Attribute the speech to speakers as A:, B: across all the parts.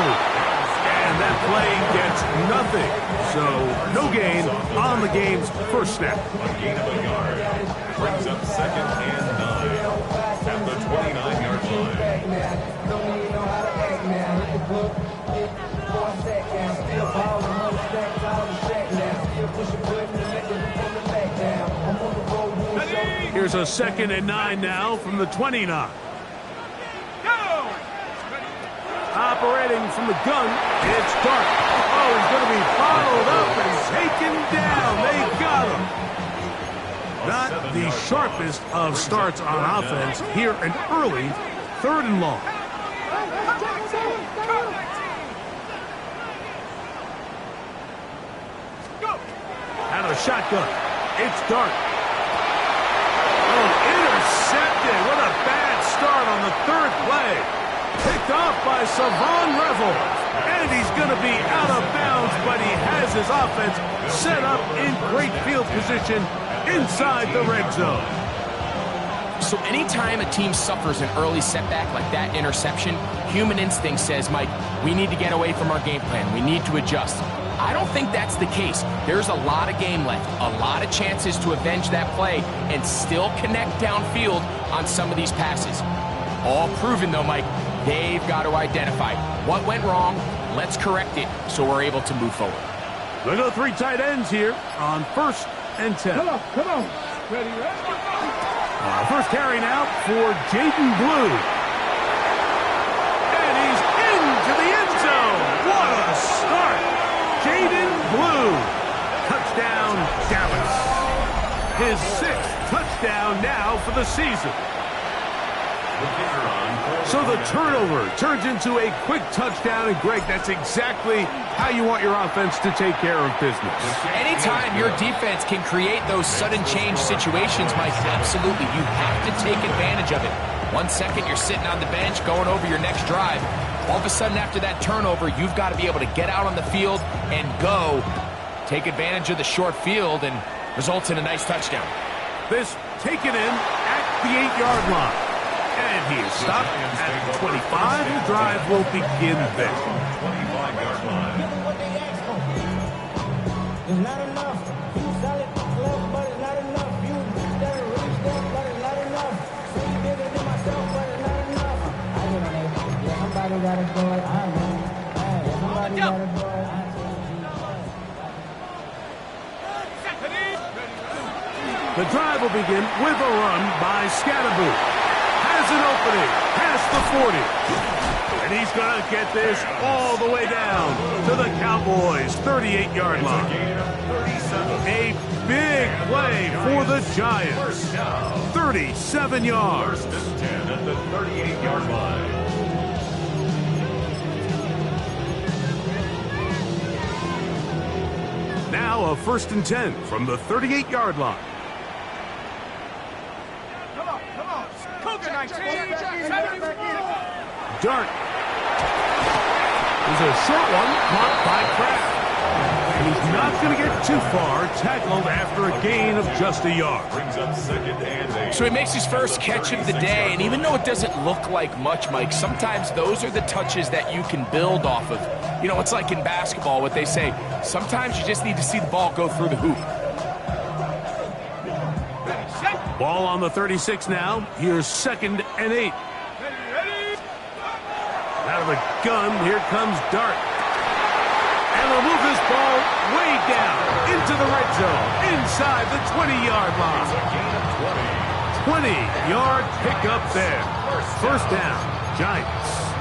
A: And that play gets nothing. So no gain on the game's first snap.
B: A gain of a yard. Brings up 2nd and 9 at the 29-yard
A: line. Here's a 2nd and 9 now from the 29. Operating from the gun, it's Dark. Oh, he's going to be followed up and taken down. They got him. Not the sharpest of starts on offense here, an early 3rd and long. Out of the shotgun, it's Dark. Oh, intercepted. What a bad start on the 3rd play. Picked off by Savon Revel. And he's going to be out of bounds, but he has his offense set up in great field position inside the red zone.
C: So anytime a team suffers an early setback like that interception, human instinct says, Mike, we need to get away from our game plan. We need to adjust. I don't think that's the case. There's a lot of game left, a lot of chances to avenge that play and still connect downfield on some of these passes. All proven, though, Mike. They've got to identify what went wrong. Let's correct it so we're able to move forward.
A: We'll go 3 tight ends here on 1st and 10.
D: Come on. Ready.
A: First carry now for Jaden Blue. And he's into the end zone. What a start. Jaden Blue. Touchdown, Dallas. His 6th touchdown now for the season. So the turnover turns into a quick touchdown, and Greg, that's exactly how you want your offense to take care of business.
C: Anytime your defense can create those sudden change situations, Mike, absolutely, you have to take advantage of it. 1 second, you're sitting on the bench going over your next drive. All of a sudden, after that turnover, you've got to be able to get out on the field and go. Take advantage of the short field, and results in a nice touchdown.
A: This taken in at the 8-yard line. And he is stopped at the 25. The drive will begin there.
B: 25-yard line.
E: It's not enough. You solid left, but it's not enough. You that really stuff, but it's not enough. See bigger than myself, but it's not enough. I get on it. Yeah, somebody gotta do it. I know. Hey, somebody gotta do it.
A: The drive will begin with a run by Scatterboot. Has an opening past the 40. And he's going to get this all the way down to the Cowboys' 38-yard line. A big play for the Giants. 37 yards.
B: 10 at the 38-yard line.
A: Now a 1st and 10 from the 38-yard line. Dart. There's a short one caught by Kraft. And he's not going to get too far, tackled after a gain of just a yard.
B: Brings up 2nd and 8.
C: So he makes his first catch of the day, and even though it doesn't look like much, Mike, sometimes those are the touches that you can build off of. You know, it's like in basketball, what they say, sometimes you just need to see the ball go through the hoop.
A: Ball on the 36 now. Here's 2nd and 8. Out of the gun, here comes Dart. And they'll move this ball way down into the red zone, inside the 20-yard line. 20-yard pickup there. First down, Giants.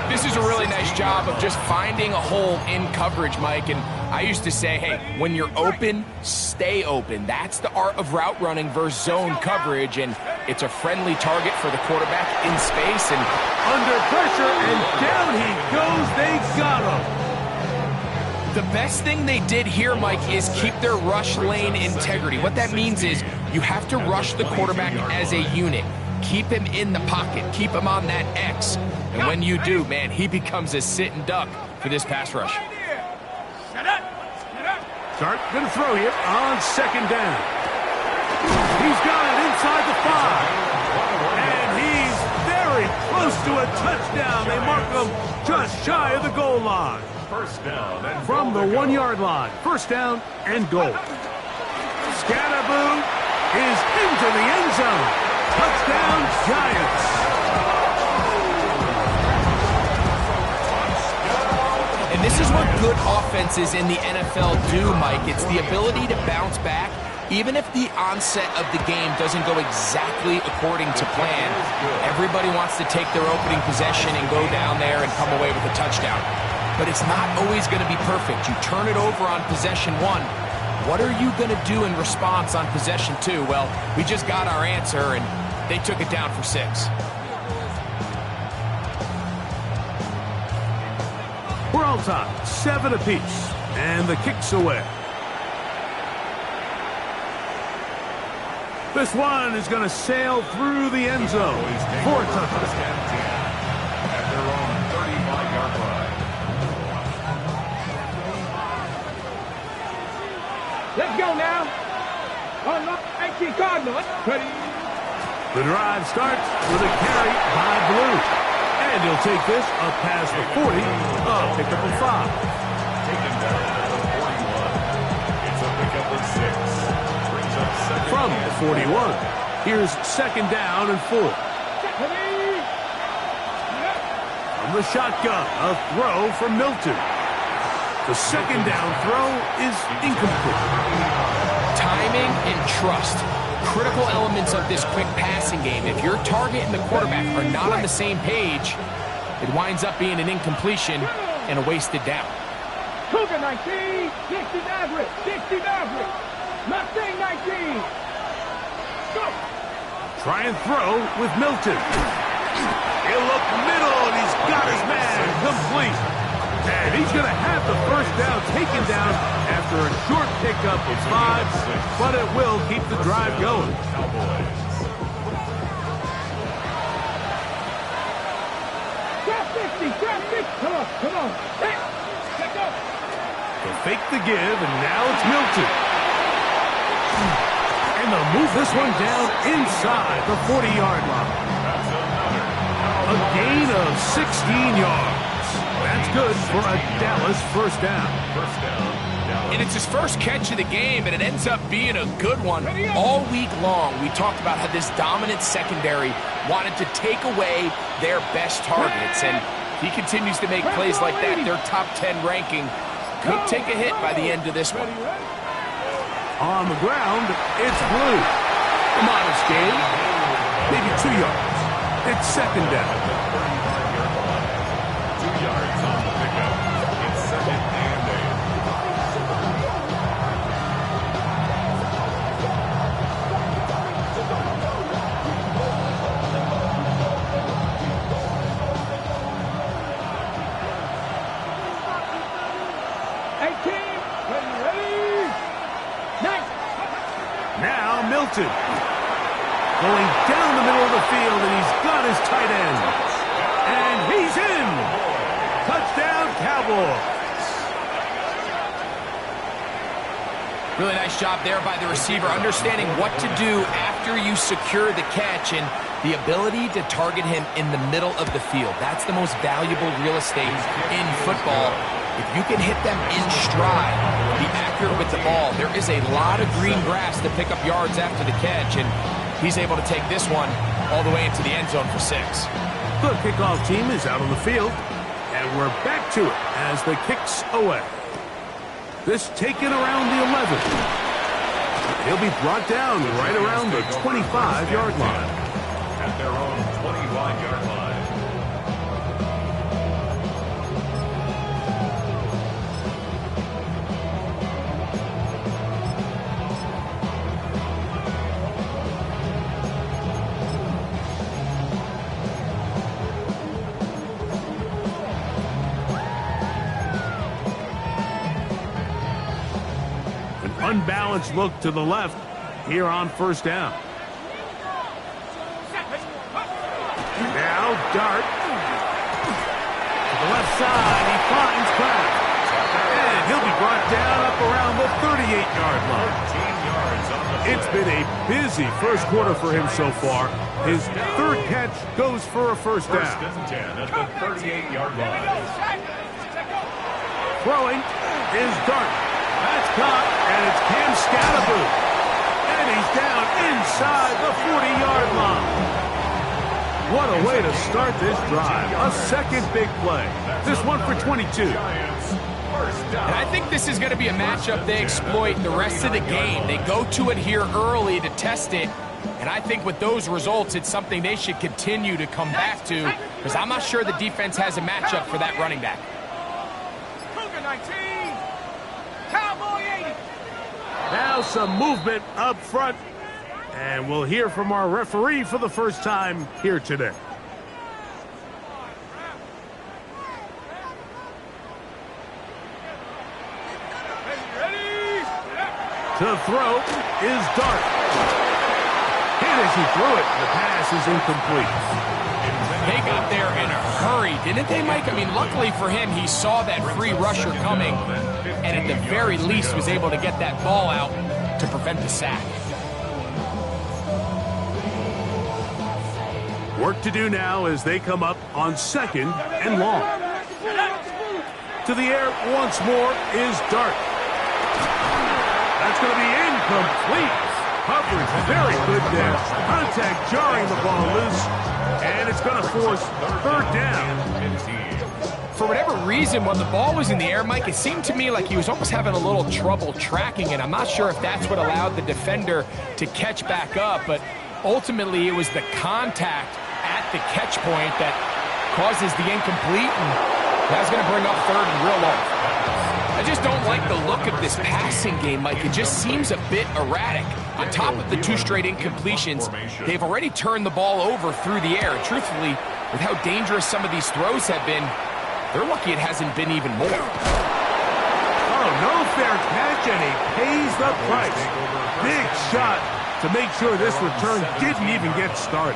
C: This is a really nice job of just finding a hole in coverage, Mike. And I used to say, hey, when you're open, stay open. That's the art of route running versus zone coverage. And it's a friendly target for the quarterback in space. And
A: under pressure, and down he goes. They got him.
C: The best thing they did here, Mike, is keep their rush lane integrity. What that means is you have to rush the quarterback as a unit. Keep him in the pocket. Keep him on that X. And when you do, man, he becomes a sitting duck for this pass rush.
A: Dart going to throw here on 2nd down. He's got it inside the 5. And he's very close to a touchdown. They mark him just just shy of the goal line.
B: First down and
A: From the
B: goal to go.
A: 1-yard line, first down and goal. Scatterboo is into the end zone. Touchdown, Giants.
C: And this is what good offenses in the NFL do, Mike. It's the ability to bounce back, even if the onset of the game doesn't go exactly according to plan. Everybody wants to take their opening possession and go down there and come away with a touchdown. But it's not always going to be perfect. You turn it over on possession 1. What are you going to do in response on possession 2? Well, we just got our answer, and they took it down for 6.
A: We're all tied, 7 apiece, and the kick's away. This one is going to sail through the end zone for a touchdown.
B: At their own 35-yard line.
E: Let's go now. On 19 Cardinals. Ready?
A: The drive starts with a carry by Blue. And he'll take this up past the 40. Pick up a 5.
B: Taken down at the 41. It's a pickup of 6. Brings up second
A: From
B: and
A: the 41, here's second down and 4. From the shotgun, a throw from Milton. The second down throw is incomplete.
C: Timing and trust, critical elements of this quick passing game. If your target and the quarterback are not on the same page, it winds up being an incompletion and a wasted down.
E: Cougar 19. 60 Maverick. 60 Maverick. Mustang 19. Go.
A: Try and throw with Milton. He'll look middle, and he's got his man complete. And he's going to have the first down taken down after a short pickup of 5, but it will keep the drive going.
B: Cowboys.
E: Trap 50. Trap 50. Come on. Hey, let's go.
A: They fake the give, and now it's Milton. And they'll move this one down inside the 40-yard line. A gain of 16 yards. That's good for a Dallas first down.
C: And it's his first catch of the game, and it ends up being a good one. All week long, we talked about how this dominant secondary wanted to take away their best targets, and he continues to make plays like that. Their top 10 ranking could take a hit by the end of this one.
A: On the ground, it's Blue. A modest gain, maybe 2 yards. It's second down.
B: 2 yards on the pickup. It's second and
E: 18. Ready. Nice.
A: Now Milton. Going down the middle of the field, and he's got his tight end. And he's in. Touchdown, Cowboys.
C: Really nice job there by the receiver, understanding what to do after you secure the catch and the ability to target him in the middle of the field. That's the most valuable real estate in football. If you can hit them in stride, be accurate with the ball, there is a lot of green grass to pick up yards after the catch, and he's able to take this one all the way into the end zone for 6.
A: The kickoff team is out on the field, and we're back to it as the kick's away. This taken around the 11. He'll be brought down right around the 25-yard line.
B: at their own 21-yard line.
A: Unbalanced look to the left here on first down. Now Dart to the left side. He finds Kraft. And he'll be brought down up around the 38-yard line. It's been a busy first quarter for him so far. His third catch goes for a first down.
B: First and 10 at the 38-yard line.
A: Throwing is Dart. That's caught, and it's Cam Scatterboot. And he's down inside the 40-yard line. What a way to start this drive. A second big play. This one for 22.
C: And I think this is going to be a matchup they exploit the rest of the game. They go to it here early to test it. And I think with those results, it's something they should continue to come back to, because I'm not sure the defense has a matchup for that running back.
D: Cougar 19, Cowboy 80.
A: Now some movement up front. And we'll hear from our referee for the first time here today. To throw is Dart. And as he threw it, the pass is incomplete.
C: They got there in a hurry, didn't they, Mike? I mean, luckily for him, he saw that free rusher coming, and at the very least was able to get that ball out to prevent the sack.
A: Work to do now as they come up on second and long. To the air once more is Dart. That's going to be incomplete. Coverage very good there. Contact jarring the ball loose. And it's going to force third down.
C: For whatever reason, when the ball was in the air, Mike, it seemed to me like he was almost having a little trouble tracking it. I'm not sure if that's what allowed the defender to catch back up, but ultimately it was the contact at the catch point that causes the incomplete, and that's going to bring up third and real low. I just don't like the look of this passing game, Mike. It just seems a bit erratic. On top of the two straight incompletions, they've already turned the ball over through the air. And truthfully, with how dangerous some of these throws have been, they're lucky it hasn't been even more.
A: Oh, no fair catch, and he pays the price. Big shot to make sure this return didn't even get started.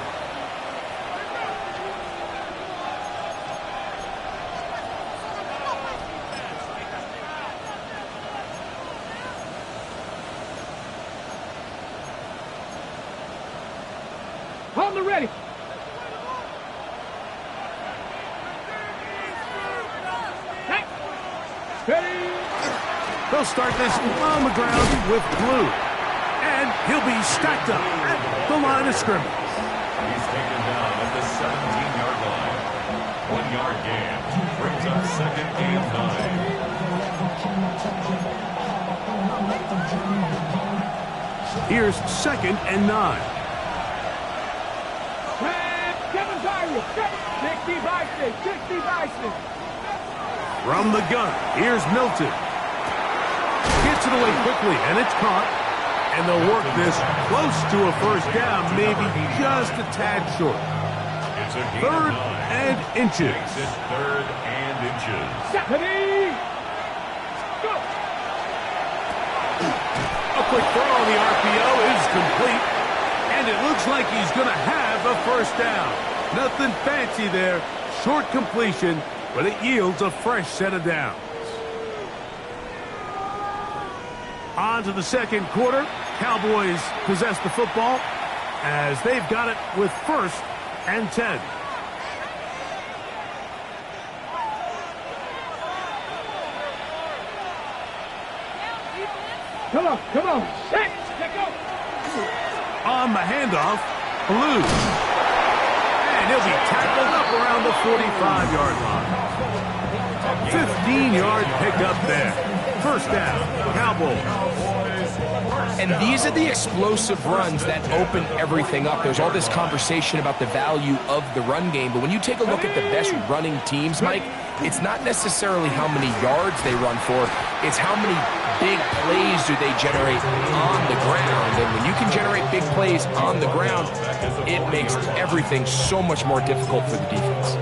D: Hold the ready. Ready.
A: They'll start this on the ground with Blue. And he'll be stacked up at the line of scrimmage.
B: He's taken down at the 17-yard line. 1-yard gain brings up second and 9.
A: Here's second and 9.
D: Kevin Tyree. 60 Bison. 60 Bison.
A: From the gun, here's Milton. Gets it away quickly, and it's caught. And they'll work this close to a first down, maybe just a tad short.
B: It's a gain
A: Third
B: of 9.
A: and inches.
B: Makes it third and inches.
D: Ready. Go.
A: A quick throw on the RPO is complete. And it looks like he's going to have a first down. Nothing fancy there. Short completion, but it yields a fresh set of downs. On to the second quarter. Cowboys possess the football as they've got it with first and 10.
D: Come on. Set. Go.
A: On the handoff, Blue. And he'll be tackled up around the 45-yard line. 15-yard pickup there. First down, Cowboys.
C: And these are the explosive runs that open everything up. There's all this conversation about the value of the run game, but when you take a look at the best running teams, Mike, it's not necessarily how many yards they run for, it's how many big plays do they generate on the ground. And when you can generate big plays on the ground, it makes everything so much more difficult for the defense.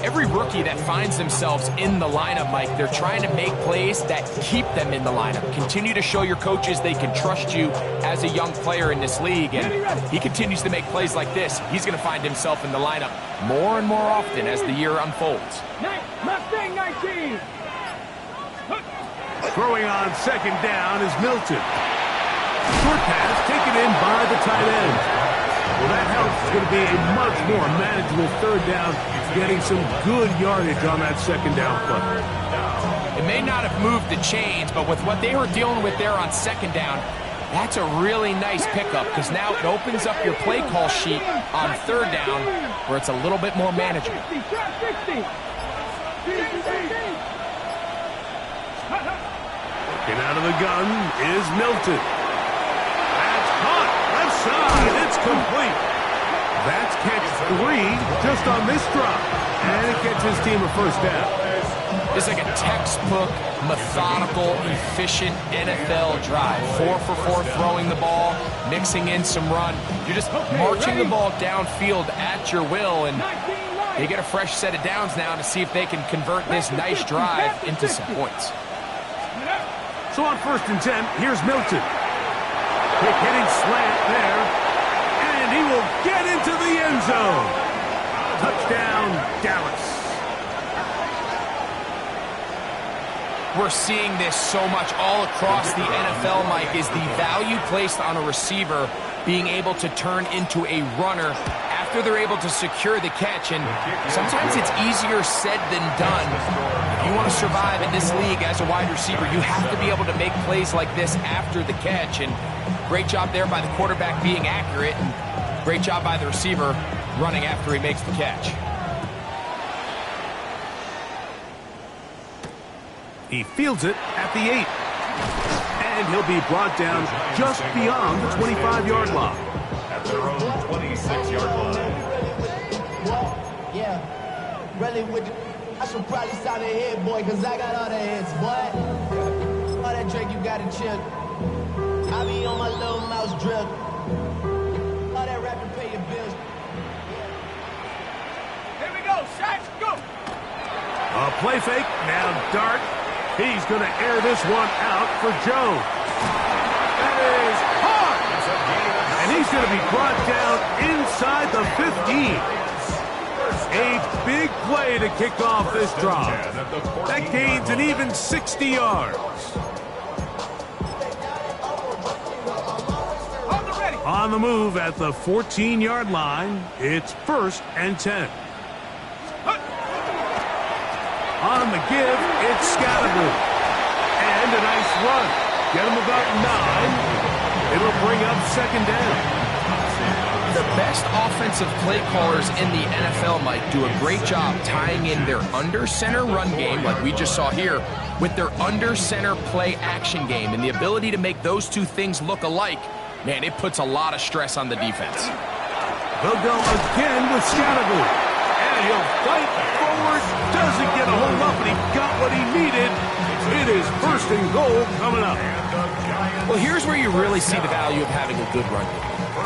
C: Every rookie that finds themselves in the lineup, Mike, they're trying to make plays that keep them in the lineup. Continue to show your coaches they can trust you as a young player in this league, and he continues to make plays like this. He's going to find himself in the lineup more and more often as the year unfolds.
D: Mustang 19.
A: Throwing on second down is Milton. Short pass taken in by the tight end. Well, that helps. It's going to be a much more manageable third down, getting some good yardage on that second down play.
C: It may not have moved the chains, but with what they were dealing with there on second down, that's a really nice pickup because now it opens up your play call sheet on third down where it's a little bit more manageable.
A: Looking out of the gun is Milton. That's caught. Left side. It's complete. That's catch 3 just on this drop. And it gets his team a first down.
C: It's like a textbook, methodical, efficient NFL drive. 4 for 4 throwing the ball, mixing in some run. You're just marching the ball downfield at your will, and they get a fresh set of downs now to see if they can convert this nice drive into some points.
A: So on 1st and 10, here's Milton. Quick hitting slant there, and he will get into the end zone. Touchdown, Dallas.
C: We're seeing this so much all across the NFL, Mike, is the value placed on a receiver being able to turn into a runner after they're able to secure the catch. And sometimes it's easier said than done. If you want to survive in this league as a wide receiver, you have to be able to make plays like this after the catch. And great job there by the quarterback being accurate, and great job by the receiver running after he makes the catch.
A: He fields it at the 8. And he'll be brought down just beyond the 25-yard line.
B: At their own 26-yard line.
E: Yeah, really with I should probably sign a head, boy, because I got all the heads, boy. All that drink you got to chill. I be on my little mouse drip. All that rap to pay your bills.
D: Here we go, shots, go!
A: A play fake, now Dart. He's going to air this one out for Jones. That is caught! And he's going to be brought down inside the 15. A big play to kick off this drive. That gains an even 60 yards. On the move at the 14-yard line, it's 1st and 10. On the give, it's Scattergood. And a nice run. Get him about 9. It'll bring up 2nd down.
C: The best offensive play callers in the NFL, Mike, do a great job tying in their under-center run game, like we just saw here, with their under-center play action game. And the ability to make those two things look alike, man, it puts a lot of stress on the defense.
A: They'll go again with Scattergood. And he'll fight forward. Doesn't get a hold up, and he got what he needed. It is 1st and goal coming up.
C: Well, here's where you really see the value of having a good run game.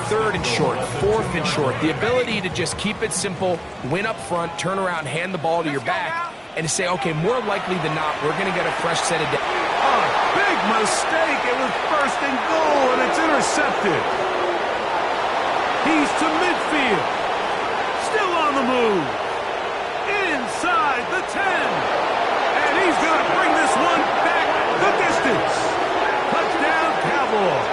C: 3rd and short, 4th and short. The ability to just keep it simple, win up front, turn around, hand the ball to your back, and to say, okay, more likely than not, we're going to get a fresh set of downs.
A: A big mistake. It was 1st and goal, and it's intercepted. He's to midfield. Still on the move. Inside the 10. And he's going to bring this one back the distance. Touchdown, Cowboys.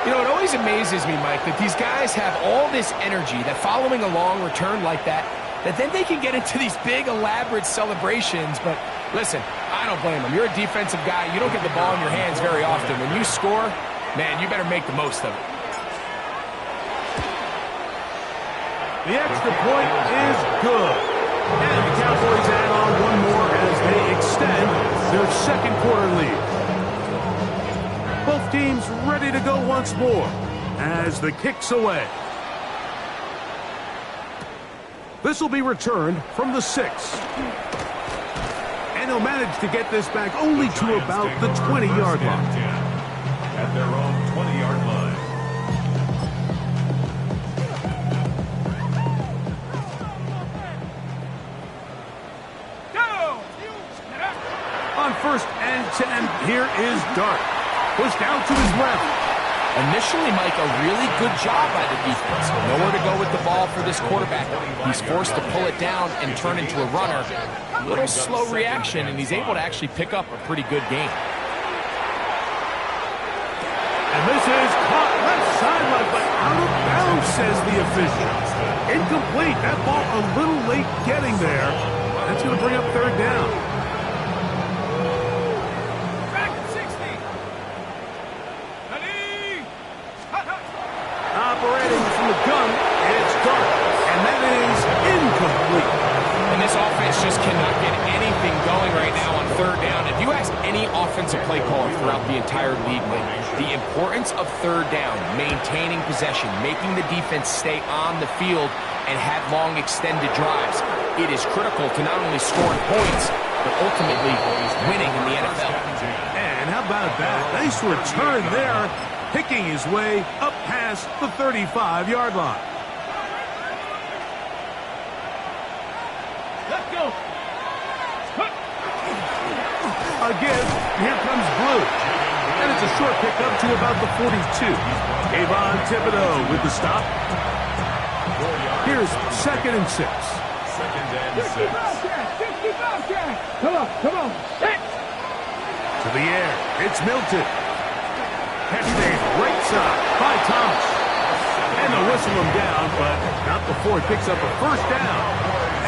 C: You know, it always amazes me, Mike, that these guys have all this energy, that following a long return like that then they can get into these big, elaborate celebrations. But listen, I don't blame them. You're a defensive guy. You don't get the ball in your hands very often. When you score, man, you better make the most of it.
A: The extra point is good. And the Cowboys add on one more as they extend their 2nd quarter lead. Both teams ready to go once more as the kick's away. This will be returned from the 6. And he'll manage to get this back only to about the 20-yard line.
B: At their own 20-yard line.
A: On 1st and 10, here is Dart. Pushed out to his left.
C: Initially, Mike, a really good job by the defense. Nowhere to go with the ball for this quarterback. He's forced to pull it down and turn into a runner. A little slow reaction, and he's able to actually pick up a pretty good game.
A: And this is caught left sideline, but out of bounds, says the official. Incomplete. That ball a little late getting there. That's going to bring up third down.
D: Back at 60. Ready.
A: Operating from the gun, it's Dart. And that is incomplete.
C: And this offense just cannot get anything going right now on third down. If you ask any offensive play caller throughout the entire league, the importance of third down, maintaining possession, making the defense stay on the field and have long extended drives, it is critical to not only scoring points, but ultimately winning in the NFL.
A: And how about that? Nice return there, picking his way up past the 35-yard line.
D: Let's go.
A: Again, here comes Blue. And it's a short pickup to about the 42. Avon Thibodeau with the stop. Here's 2nd and 6.
B: 2nd and 6.
D: 60 Bobcat. Come on. Set.
A: To the air, it's Milton. Catch made right side by Thomas. And they'll whistle him down, but not before he picks up a first down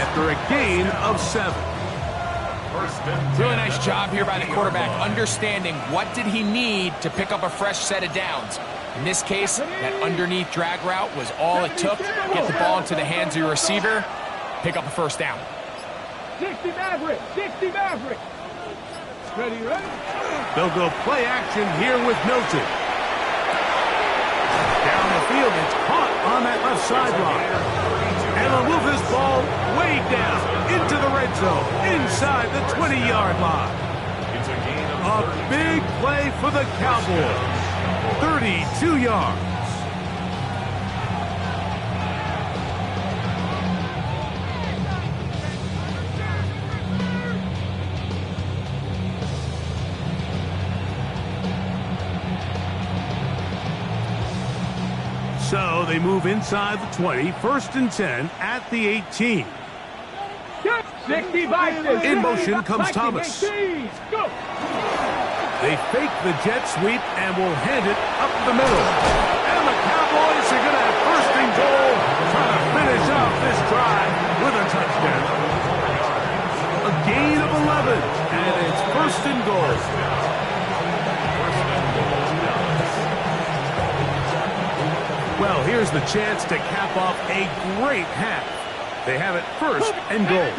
A: after a gain of 7.
C: Really nice job here by the quarterback, understanding what did he need to pick up a fresh set of downs. In this case, that underneath drag route was all it took. Get the ball into the hands of your receiver, pick up a first down.
D: 60 Maverick. Ready.
A: They'll go play action here with Milton. Down the field, it's caught on that left sideline. And they'll move this ball way down into the red zone, inside the 20-yard line.
B: It's a gain of
A: A big play for the Cowboys. 32 yards. So they move inside the 20, 1st and 10 at the 18.
D: 60 Vikings.
A: In motion comes Thomas.
D: Go.
A: They fake the jet sweep and will hand it up the middle. And the Cowboys are going to have 1st and goal, trying to finish off this drive with a touchdown. A gain of 11, and it's 1st and goal. Well, here's the chance to cap off a great half. They have it 1st and goal.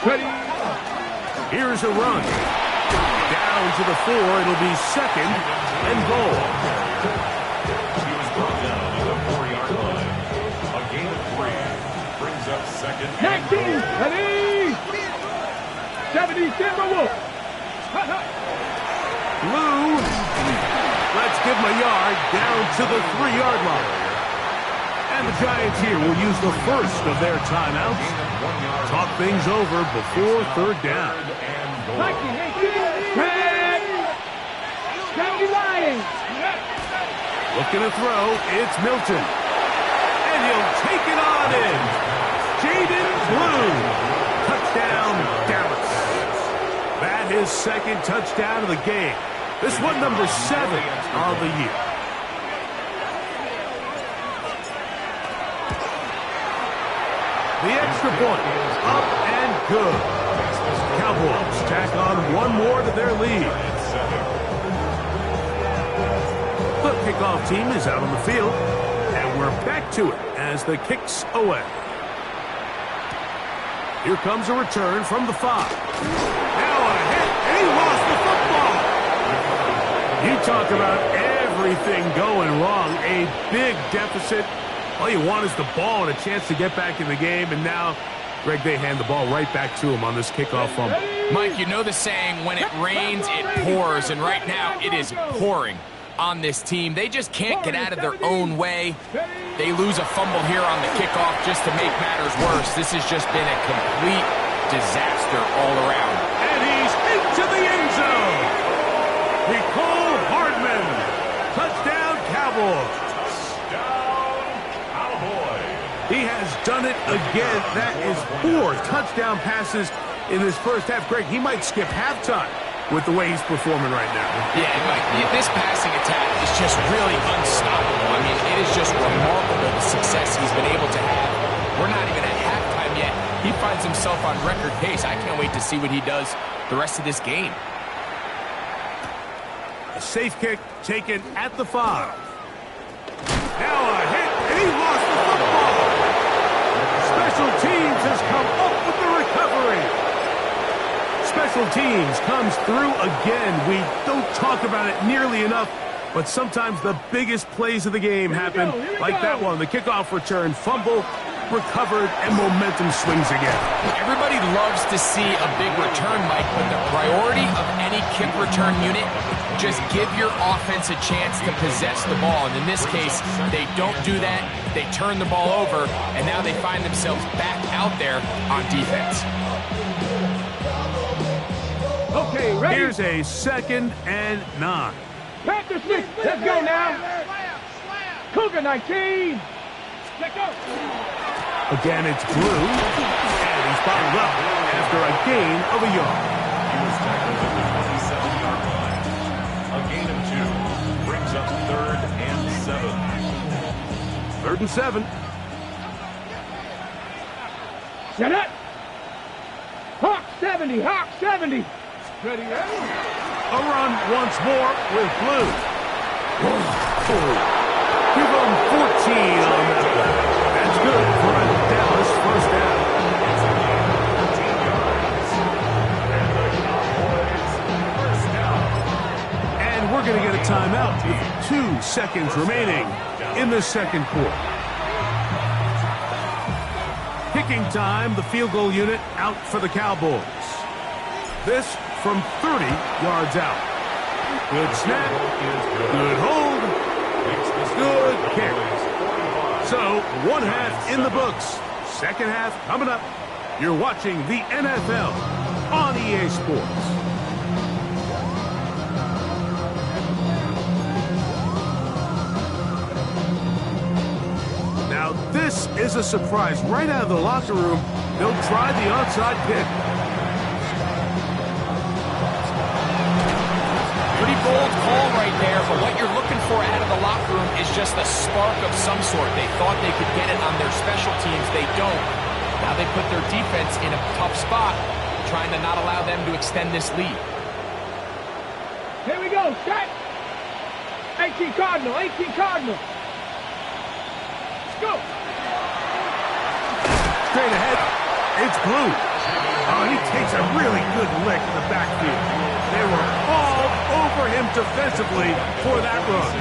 D: Ready.
A: Here's a run. Down to the 4. It'll be 2nd and goal.
B: He was brought down at the 4-yard line. A gain of 3 brings up 2nd and
D: 19.
B: goal.
D: Ready. 70 Timberwolves.
A: Blue. Let's give him a yard down to the 3-yard line. And the Giants here will use the first of their timeouts. Talk things over before 3rd down. Looking to throw, it's Milton. And he'll take it on in. Jaden Blue. Touchdown, Dallas. That is 2nd touchdown of the game. This one number 7 on the year. The extra point is up and good. Cowboys tack on one more to their lead. The kickoff team is out on the field, and we're back to it as the kick's away. Here comes a return from the 5. Now a hit, and he lost the football. You talk about everything going wrong. A big deficit. All you want is the ball and a chance to get back in the game, and now, Greg, they hand the ball right back to him on this kickoff fumble.
C: Mike, you know the saying, when it rains, it pours, and right now it is pouring on this team. They just can't get out of their own way. They lose a fumble here on the kickoff just to make matters worse. This has just been a complete disaster all around.
A: And he's into the end zone. Nicole Hardman. Touchdown, Cowboys. He has done it again. That is 4 touchdown passes in this first half. Greg, he might skip halftime with the way he's performing right now.
C: Yeah, Mike, this passing attack is just really unstoppable. I mean, it is just remarkable the success he's been able to have. We're not even at halftime yet. He finds himself on record pace. I can't wait to see what he does the rest of this game.
A: A safe kick taken at the 5. Now a hit, and he lost the football. Special teams has come up with the recovery. Special teams comes through again. We don't talk about it nearly enough, but sometimes the biggest plays of the game happen like that one. The kickoff return, fumble, recovered, and momentum swings again.
C: Everybody loves to see a big return, Mike, but the priority of any kick return unit, just give your offense a chance to possess the ball. And in this case, they don't do that. They turn the ball over, and now they find themselves back out there on defense.
D: Okay, ready?
A: Here's a 2nd and 9.
D: Panther Smith, let's go now. Cougar 19. Let's go.
A: Again, it's Blue, and he's bottled up after a gain of a yard.
B: He was tackled at the 27-yard line. A gain of 2 brings up 3rd and 7.
A: 3rd and 7.
D: Set up. Hawk 70, Hawk 70. Ready, ready?
A: A run once more with Blue. Give him 14 on that one. That's good for a Dallas first down.
B: It's a gain of 14 yards. And the Cowboys first down.
A: And we're going to get a timeout with 2 seconds remaining in the second quarter. Kicking time, the field goal unit out for the Cowboys. This from 30 yards out. Good snap, good hold, good kick. So, 1 half in the books. Second half coming up. You're watching the NFL on EA Sports. Now, this is a surprise. Right out of the locker room, they'll try the onside kick.
C: Pretty bold call right there, but what you're looking for out of the locker room is just a spark of some sort. They thought they could get it on their special teams. They don't. Now they put their defense in a tough spot, trying to not allow them to extend this lead.
D: Here we go, set. 18 Cardinal, 18 Cardinal. Let's go.
A: Straight ahead, it's Blue. Oh, he takes a really good lick in the backfield. They were all over him defensively for that run.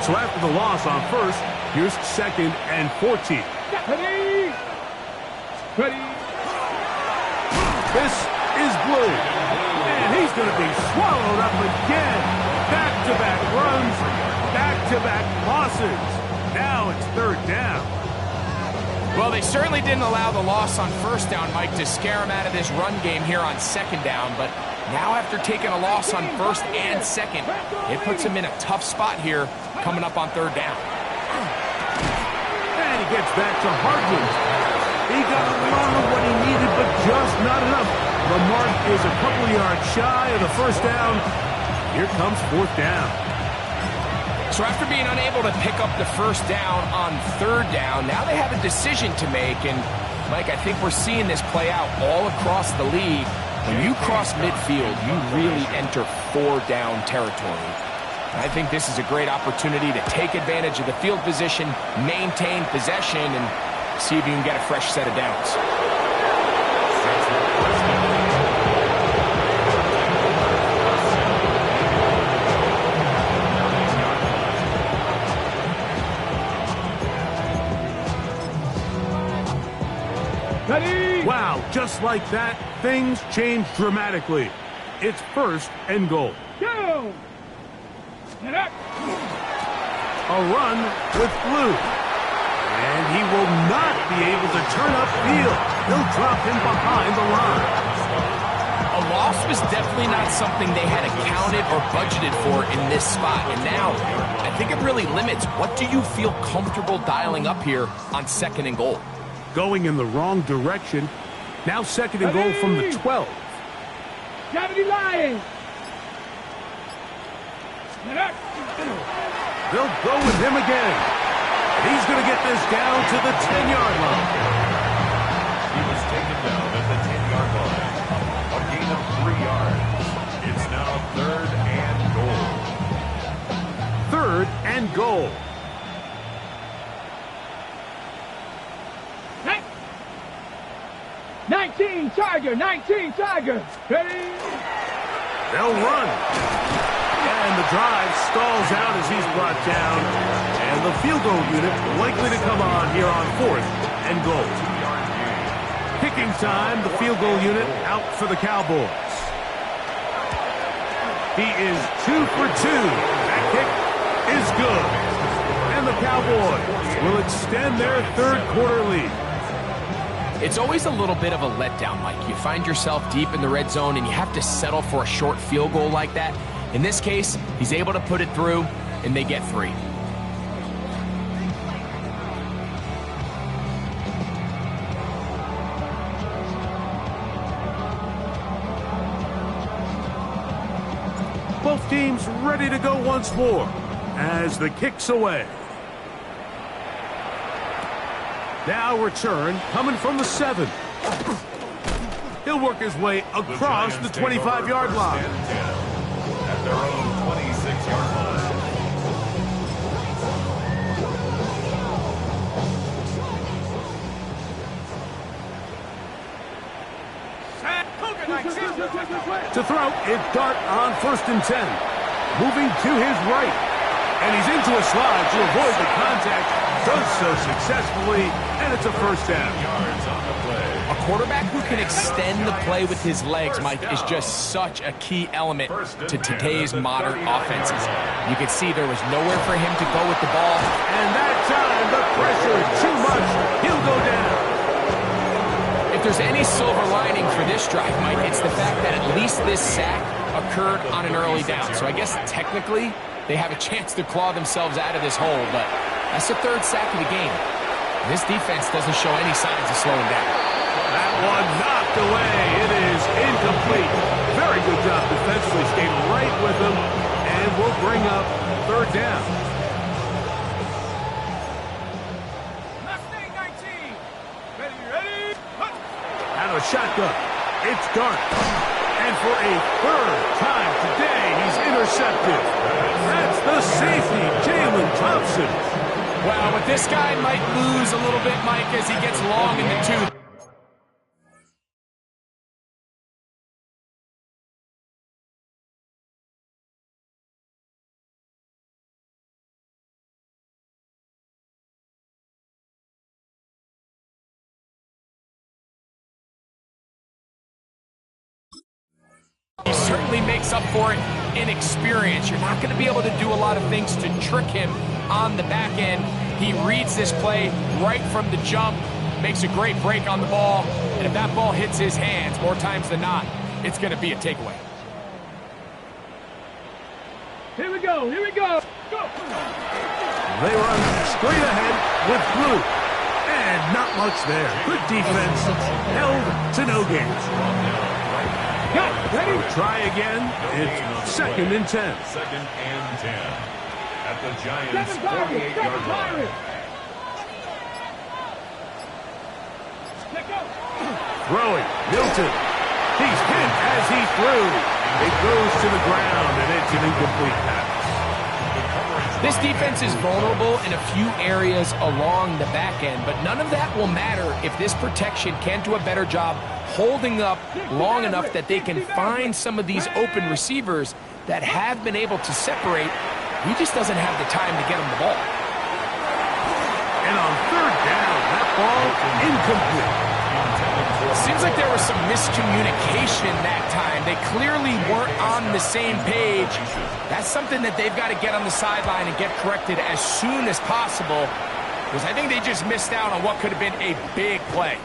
A: So after the loss on first, here's 2nd and 14.
D: Ready. Ready.
A: This is Blue. And he's going to be swallowed up again. Back-to-back runs, back-to-back losses. Now it's 3rd down.
C: Well, they certainly didn't allow the loss on first down, Mike, to scare him out of this run game here on 2nd down. But now after taking a loss on 1st and 2nd, it puts him in a tough spot here coming up on 3rd down.
A: And he gets back to Hardman. He got a lot of what he needed, but just not enough. The mark is a couple yards shy of the first down. Here comes 4th down.
C: So after being unable to pick up the first down on 3rd down, now they have a decision to make. And, Mike, I think we're seeing this play out all across the league. When you cross midfield, you really enter 4-down territory. And I think this is a great opportunity to take advantage of the field position, maintain possession, and see if you can get a fresh set of downs.
D: Ready.
A: Wow, just like that, things change dramatically. It's 1st and goal.
D: Go. Get up.
A: A run with Blue. And he will not be able to turn upfield. They'll drop him behind the line.
C: A loss was definitely not something they had accounted or budgeted for in this spot. And now, I think it really limits what do you feel comfortable dialing up here on 2nd and goal.
A: Going in the wrong direction. Now 2nd and goal from the 12.
D: 70 Lions.
A: They'll go with him again. He's going to get this down to the 10-yard line.
B: He was taken down at the 10-yard line. A gain of 3 yards. It's now 3rd and goal.
A: 3rd and goal.
D: Hey. 19 Tiger, 19 Tiger. Ready?
A: They'll run. And the drive stalls out as he's brought down. And the field goal unit likely to come on here on 4th and goal. Kicking time, the field goal unit out for the Cowboys. He is 2 for 2. That kick is good. And the Cowboys will extend their 3rd quarter lead.
C: It's always a little bit of a letdown, Mike. You find yourself deep in the red zone and you have to settle for a short field goal like that. In this case, he's able to put it through, and they get 3.
A: Both teams ready to go once more as the kick's away. Now return coming from the 7. He'll work his way across the 25-yard line.
B: At their own 26-yard line.
A: To throw, it's Dart on 1st and 10. Moving to his right. And he's into a slide to avoid the contact. Does so successfully, and it's a 1st down.
B: Yards on the play.
C: A quarterback who can extend the play with his legs, Mike, is just such a key element to today's modern offenses. You can see there was nowhere for him to go with the ball.
A: And that time, the pressure too much. He'll go down.
C: If there's any silver lining for this drive, Mike, it's the fact that at least this sack occurred on an early down. So I guess technically they have a chance to claw themselves out of this hole, but that's the 3rd sack of the game. This defense doesn't show any signs of slowing down.
A: That one knocked away. It is incomplete. Very good job defensively. Stayed right with him, and we'll bring up 3rd down.
D: Mustang 19. Ready?
A: Out of shotgun. It's Dart. And for a 3rd time today, he's intercepted. That's the safety, Jalen Thompson.
C: Well, but this guy might lose a little bit, Mike, as he gets long in the tooth. He certainly makes up for it in experience. You're not going to be able to do a lot of things to trick him on the back end. He reads this play right from the jump, makes a great break on the ball, and if that ball hits his hands more times than not, it's going to be a takeaway.
D: Here we go. Go.
A: They run straight ahead with Blue. And not much there. Good defense. Held to no gain.
D: Ready?
A: Try again. It's 2nd and 10.
B: 2nd and 10. At the Giants' 48-yard line.
A: Throwing. Milton. He's hit as he threw. It goes to the ground, and it's an incomplete pass.
C: This defense is vulnerable in a few areas along the back end, but none of that will matter if this protection can't do a better job holding up long enough that they can find some of these open receivers that have been able to separate. He just doesn't have the time to get him the ball.
A: And on 3rd down, that ball incomplete.
C: Seems like there was some miscommunication that time. They clearly weren't on the same page. That's something that they've got to get on the sideline and get corrected as soon as possible, because I think they just missed out on what could have been a big play.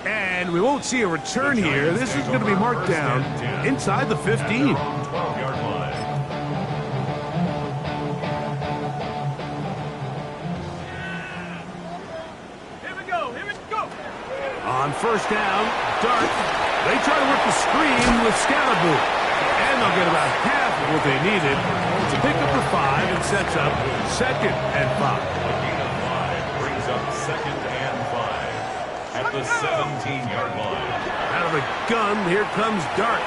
A: And we won't see a return here. This is going to be marked down inside the 15.
B: 12-yard line.
A: On 1st down, start. They try to work the screen with Scalaboo. And they'll get about half of what they needed to pick up the 5 and sets up 2nd and 5.
B: A gain of 5 brings up 2nd and 5 at the 17-yard line.
A: Out of the gun, here comes Dart.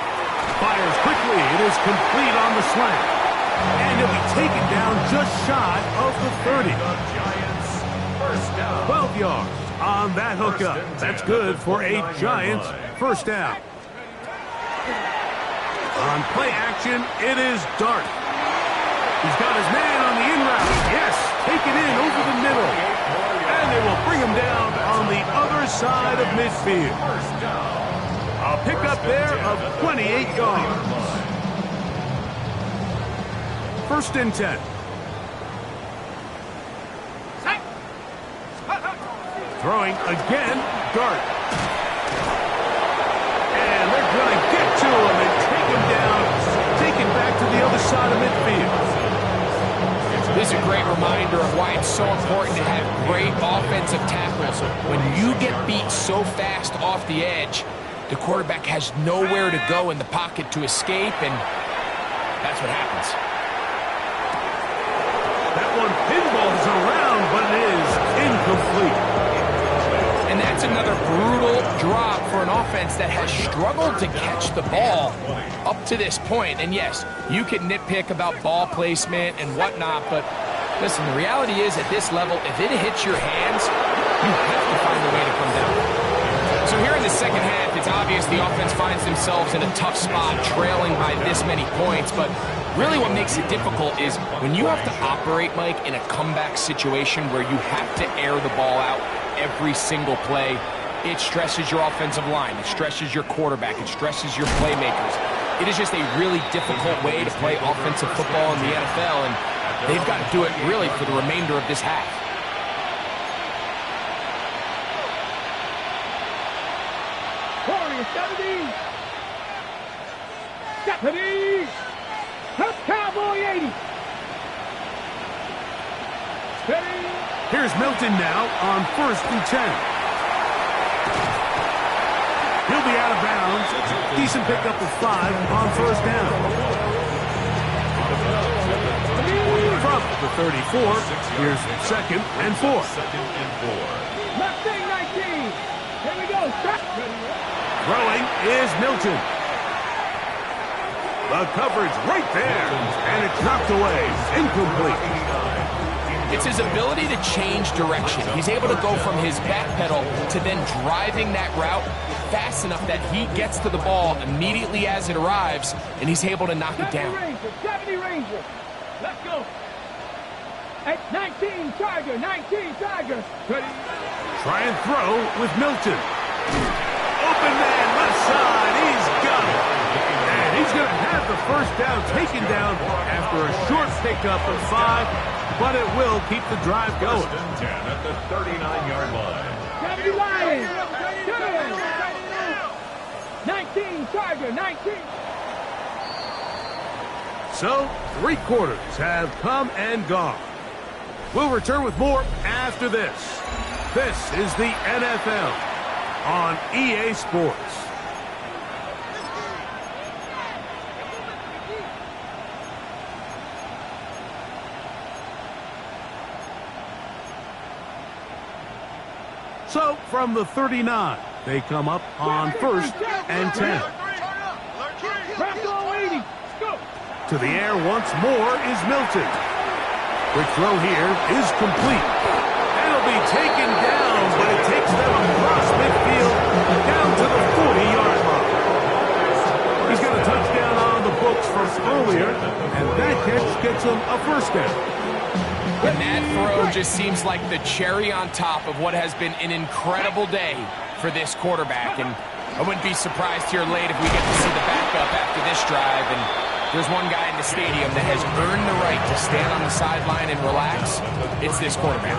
A: Fires quickly. It is complete on the slant. And he'll be taken down just shy of the 30.
B: The Giants, first down.
A: 12 yards on that hookup. That's good for a Giants first down. On play action, it is Dart. He's got his man on the in route. Yes, taken in over the middle. And they will bring him down on the other side of midfield. A pickup there of 28 yards. 1st and 10. Throwing again, Dart. And they're going to get to him and take him down, take him back to the other side of midfield.
C: This is a great reminder of why it's so important to have great offensive tackles. When you get beat so fast off the edge, the quarterback has nowhere to go in the pocket to escape, and that's what happens.
A: That one pinballs around, but it is incomplete.
C: And that's another brutal drop for an offense that has struggled to catch the ball up to this point. And yes, you can nitpick about ball placement and whatnot, but listen, the reality is at this level, if it hits your hands, you have to find a way to come down. So here in the second half, it's obvious the offense finds themselves in a tough spot, trailing by this many points, but really what makes it difficult is when you have to operate, Mike, in a comeback situation where you have to air the ball out every single play, it stresses your offensive line, it stresses your quarterback, it stresses your playmakers. It is just a really difficult way to play offensive football in the NFL, and they've got to do it really for the remainder of this half.
D: Stephanie! Up Cowboy 80! Steady!
A: Here's Milton now on 1st and 10. He'll be out of bounds. Decent pickup of 5 on 1st down. From the 34, here's 2nd and 4.
D: Mustang 19! Here we go, stop!
A: Throwing is Milton. The coverage right there, and it's knocked away, incomplete.
C: It's his ability to change direction. He's able to go from his back pedal to then driving that route fast enough that he gets to the ball immediately as it arrives, and he's able to knock it down.
D: 70 Ranger. Let's go. At 19 Tiger, 19 Tiger.
A: Try and throw with Milton. Open man, left side, he's got it. And he's going to have the first down taken down after a short pickup of 5. But it will keep the drive going.
B: 1st and 10 at the 39-yard line.
D: 70 Lions. 19 Tiger, 19.
A: So, 3 quarters have come and gone. We'll return with more after this. This is the NFL on EA Sports. So, from the 39, they come up on 1st and 10. To the air once more is Milton. Quick throw here is complete. It'll be taken down, but it takes them across midfield down to the 40-yard line. He's got a touchdown on the books from earlier, and that catch gets him a first down.
C: And that throw just seems like the cherry on top of what has been an incredible day for this quarterback. And I wouldn't be surprised here late if we get to see the backup after this drive. And there's one guy in the stadium that has earned the right to stand on the sideline and relax. It's this quarterback.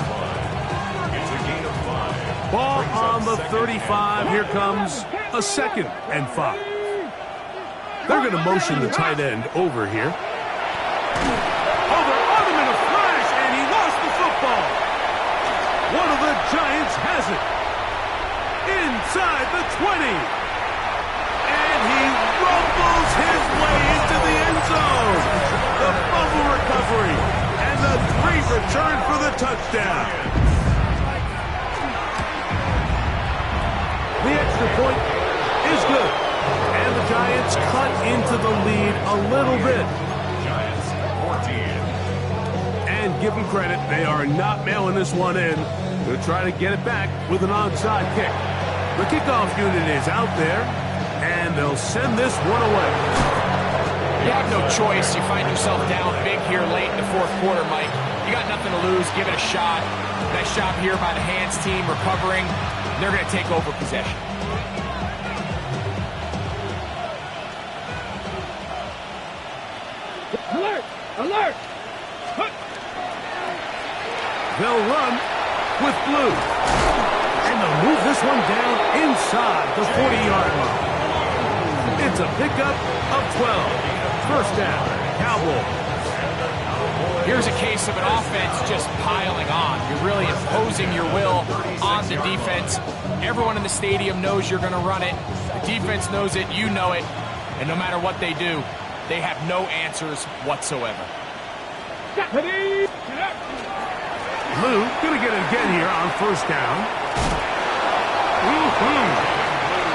A: Ball on the 35. Here comes a 2nd and 5. They're going to motion the tight end over here. One of the Giants has it. Inside the 20. return for the touchdown. The extra point is good. And the Giants cut into the lead a little bit.
B: Giants 14.
A: And give them credit, they are not mailing this one in. They'll try to get it back with an onside kick. The kickoff unit is out there, and they'll send this one away.
C: You have no choice. You find yourself down big here late in the fourth quarter, Mike. You got nothing to lose. Give it a shot. Nice job here by the hands team recovering. They're going to take over possession.
D: Alert! Alert!
A: They'll run with blue. And they'll move this one down inside the 40-yard line. It's a pickup of 12. First down, Cowboys.
C: Here's a case of an offense just piling on. You're really imposing your will on the defense. Everyone in the stadium knows you're going to run it. The defense knows it, you know it. And no matter what they do, they have no answers whatsoever.
A: Lou going to get it again here on first down.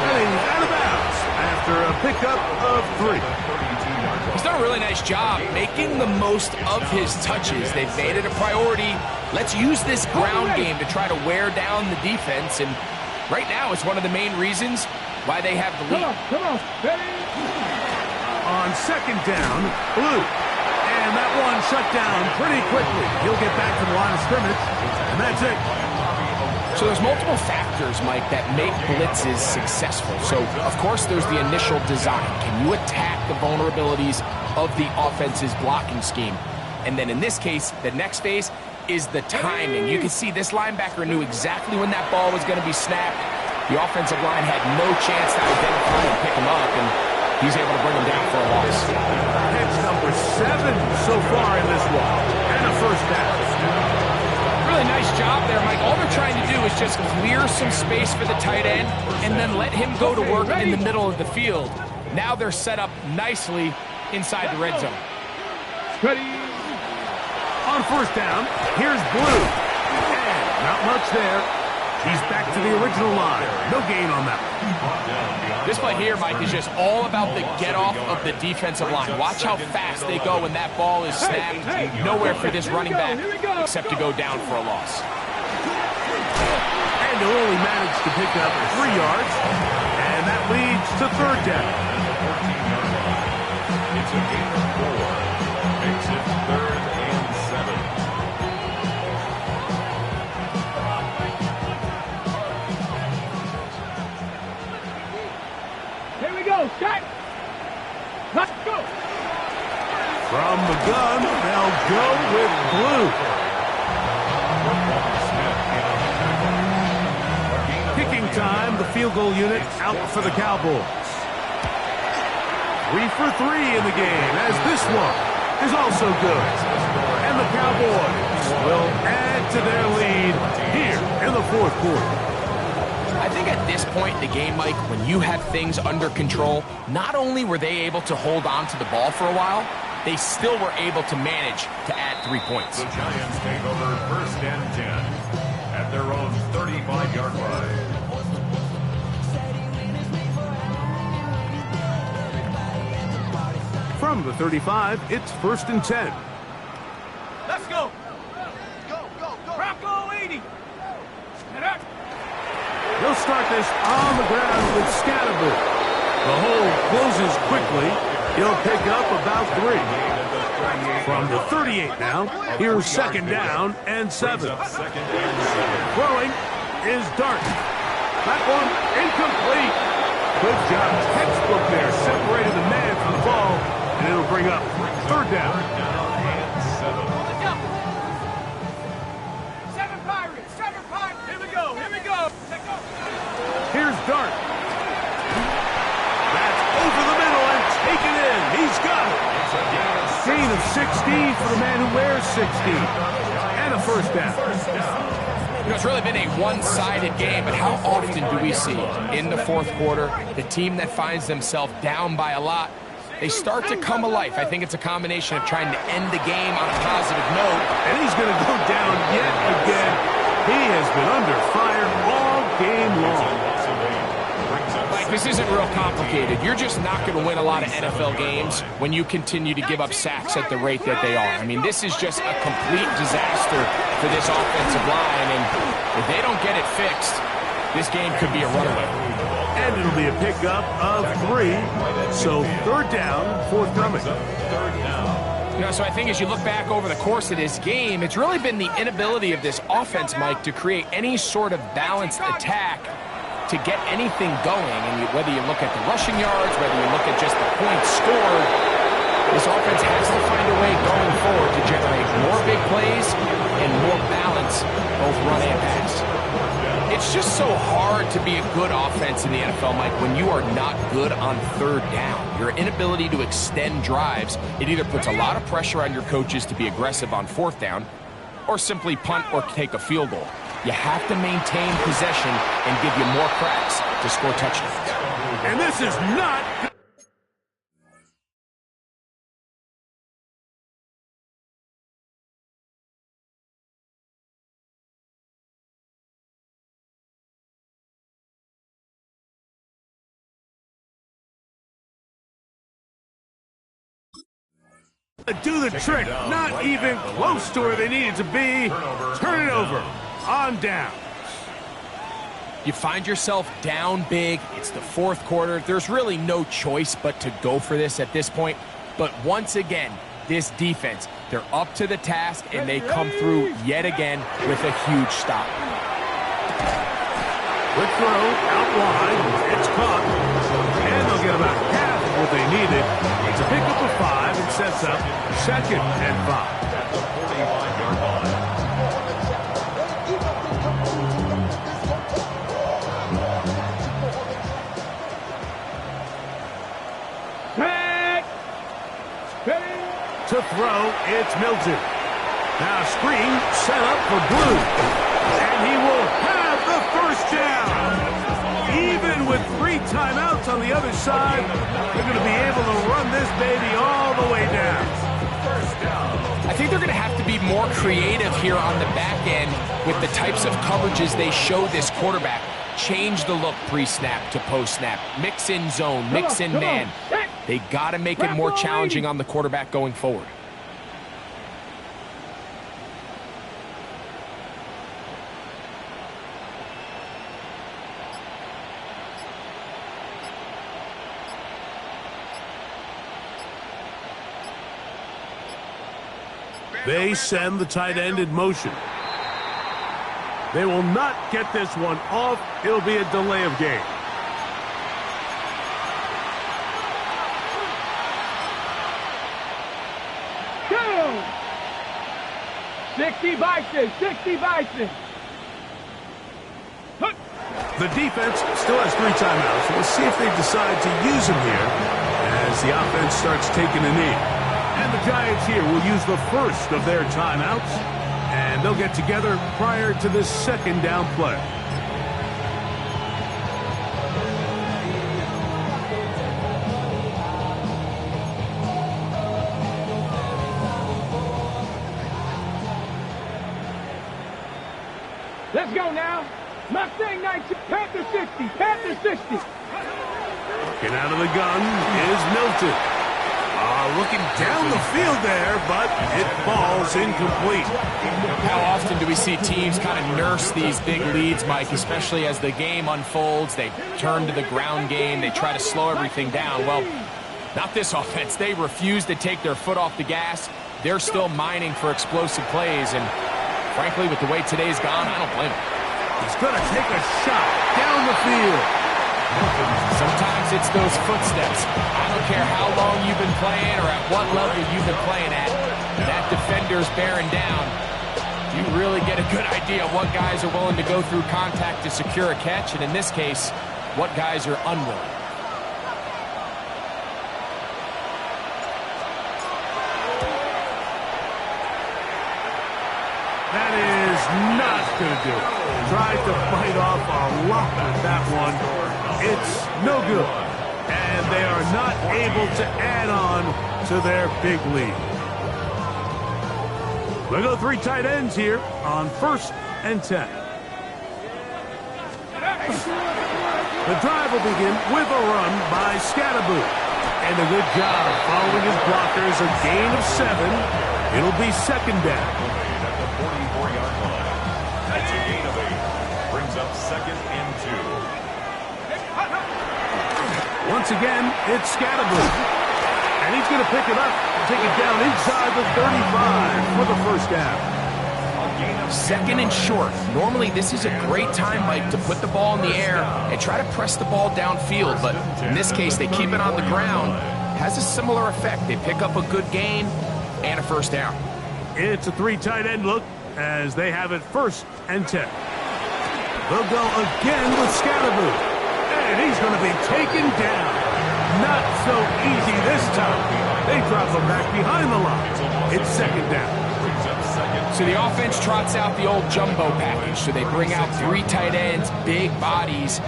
A: And he's out of bounds after a pickup of 3.
C: He's done a really nice job making the most of his touches. They've made it a priority. Let's use this ground game to try to wear down the defense. And right now, it's one of the main reasons why they have the lead.
D: Come on, ready?
A: On second down, Blue. And that one shut down pretty quickly. He'll get back to the line of scrimmage, and that's it.
C: So there's multiple factors, Mike, that make blitzes successful. So, of course, there's the initial design. Can you attack the vulnerabilities of the offense's blocking scheme? And then in this case, the next phase is the timing. You can see this linebacker knew exactly when that ball was going to be snapped. The offensive line had no chance to identify and pick him up, and he's able to bring him down for a loss.
A: Catch number 7 so far in this one, and a first down.
C: Really nice job there, Mike. All they're trying to do is just clear some space for the tight end and then let him go to work in the middle of the field. Now they're set up nicely inside the red zone.
D: Ready?
A: On first down, here's Blue. And not much there. He's back to the original line. No gain on that one.
C: This play here, Mike, is just all about the get-off of the defensive line. Watch how fast they go when that ball is snapped. Nowhere for this running back except to go down for a loss.
A: And he'll only manage to pick up 3 yards. And that leads to third down.
B: It's a gain of 4. Makes it 3rd and 7.
D: Here we go, shot! Let's go!
A: From the gun, they'll go with Blue. Kicking time, the field goal unit out for the Cowboys. 3 for 3 in the game, as this one is also good. And the Cowboys will add to their lead here in the fourth quarter.
C: I think at this point in the game, Mike, when you have things under control, not only were they able to hold on to the ball for a while, they still were able to manage to add 3 points.
B: The Giants take over 1st and 10 at their own 35-yard line.
A: From the 35, it's 1st and 10.
D: Let's go! Go, go, go! Bronco 80! Get up!
A: They'll start this on the ground with Scatterby. The hole closes quickly. He'll pick up about 3. From the 38 now, here's 2nd down and 7. Throwing is Dart. That one incomplete. Good job. Textbook there. Separated the man from the ball, and it'll bring up 3rd down.
D: 7 Pirates! 7 Pirates! Here we go! Here we go! Let's go!
A: Here's Dart. That's over the middle and taken in. He's got it. Gain of 16 for the man who wears 16. And a first down.
C: You know, it's really been a one-sided game, but how often do we see in the fourth quarter the team that finds themselves down by a lot they start to come alive. I think it's a combination of trying to end the game on a positive note.
A: And he's going to go down yet again. He has been under fire all game long.
C: Like, this isn't real complicated. You're just not going to win a lot of NFL games when you continue to give up sacks at the rate that they are. I mean, this is just a complete disaster for this offensive line, and if they don't get it fixed, this game could be a runaway.
A: And it'll be a pickup of 3. So 3rd down, forthcoming.
C: You know, so I think as you look back over the course of this game, it's really been the inability of this offense, Mike, to create any sort of balanced attack to get anything going. And whether you look at the rushing yards, whether you look at just the points scored, this offense has to find a way going forward to generate more big plays and more balance, both run and pass. It's just so hard to be a good offense in the NFL, Mike, when you are not good on 3rd down. Your inability to extend drives, it either puts a lot of pressure on your coaches to be aggressive on 4th down or simply punt or take a field goal. You have to maintain possession and give you more cracks to score touchdowns.
A: And this is not good. Do the trick, not even close to where they needed to be. Turn it over, on down.
C: You find yourself down big. It's the 4th quarter. There's really no choice but to go for this at this point. But once again, this defense, they're up to the task, and they come through yet again with a huge stop.
A: Quick throw, out wide, it's caught. And they'll get about half of what they needed. It's a pickup of 5 and sets up 2nd and 5.
B: At the 45-yard line.
A: To throw, it's Milton. Now screen set up for Blue. And he will have the 1st down. Even with 3 timeouts on the other side, they're going to be able to run this baby all the way down.
C: I think they're going to have to be more creative here on the back end with the types of coverages they show this quarterback. Change the look pre-snap to post-snap. Mix in zone, mix in man. They got to make it more challenging on the quarterback going forward.
A: They send the tight end in motion. They will not get this one off. It'll be a delay of game.
D: Go! 60 Bison, 60 Bison.
A: The defense still has 3 timeouts. We'll see if they decide to use them here as the offense starts taking a knee. And the Giants here will use the first of their timeouts, and they'll get together prior to this 2nd down play.
D: Let's go now. Mustang 19, Panther 60, Panther 60.
A: Getting out of the gun is Milton. Looking down the field there, but it falls incomplete.
C: How often do we see teams kind of nurse these big leads, Mike, especially as the game unfolds? They turn to the ground game. They try to slow everything down. Well, not this offense. They refuse to take their foot off the gas. They're still mining for explosive plays, and frankly, with the way today's gone, I don't blame them.
A: He's going to take a shot down the field.
C: Sometimes it's those footsteps. I don't care how long you've been playing or at what level you've been playing at. That defender's bearing down. You really get a good idea of what guys are willing to go through contact to secure a catch, and in this case, what guys are unwilling.
A: That is not going to do it. Tried to fight off a lot with that one. It's no good. And they are not able to add on to their big lead. We'll go 3 tight ends here on 1st and 10. The drive will begin with a run by Scattaboo. And a good job following his blockers, a gain of 7. It'll be 2nd down.
B: At the 44-yard line. That's a gain of 8. Brings up 2nd and 2.
A: Once again, it's Scattaboo. And he's going to pick it up and take it down inside the 35 for the 1st down.
C: 2nd and short. Normally, this is a great time, Mike, to put the ball in the air and try to press the ball downfield. But in this case, they keep it on the ground. Has a similar effect. They pick up a good gain and a 1st down.
A: It's a 3 tight end look as they have it 1st and 10. They'll go again with Scattaboo. And he's going to be taken down. Not so easy this time. They drop him back behind the line. It's 2nd down.
C: So the offense trots out the old jumbo package. So they bring out 3 tight ends, big bodies.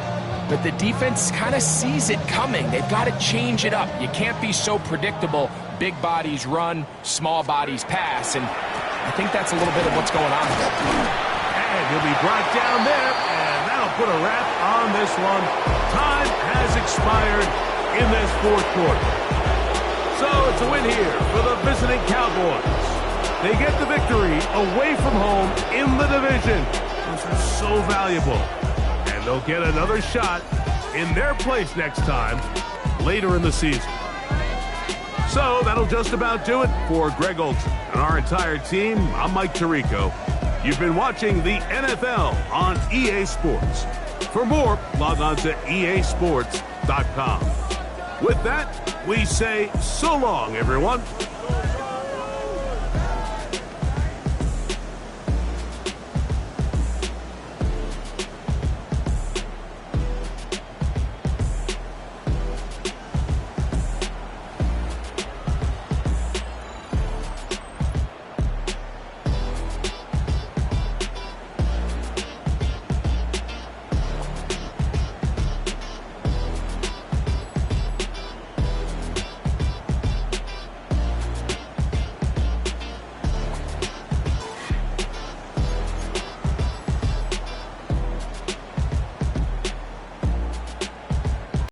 C: But the defense kind of sees it coming. They've got to change it up. You can't be so predictable. Big bodies run, small bodies pass. And I think that's a little bit of what's going on here.
A: And he'll be brought down there. And that'll put a wrap on this one. Time has expired in this 4th quarter. So it's a win here for the visiting Cowboys. They get the victory away from home in the division, which is so valuable. And they'll get another shot in their place next time later in the season. So that'll just about do it for Greg Olson and our entire team. I'm Mike Tirico. You've been watching the NFL on EA Sports. For more, log on to easports.com. With that, we say so long, everyone.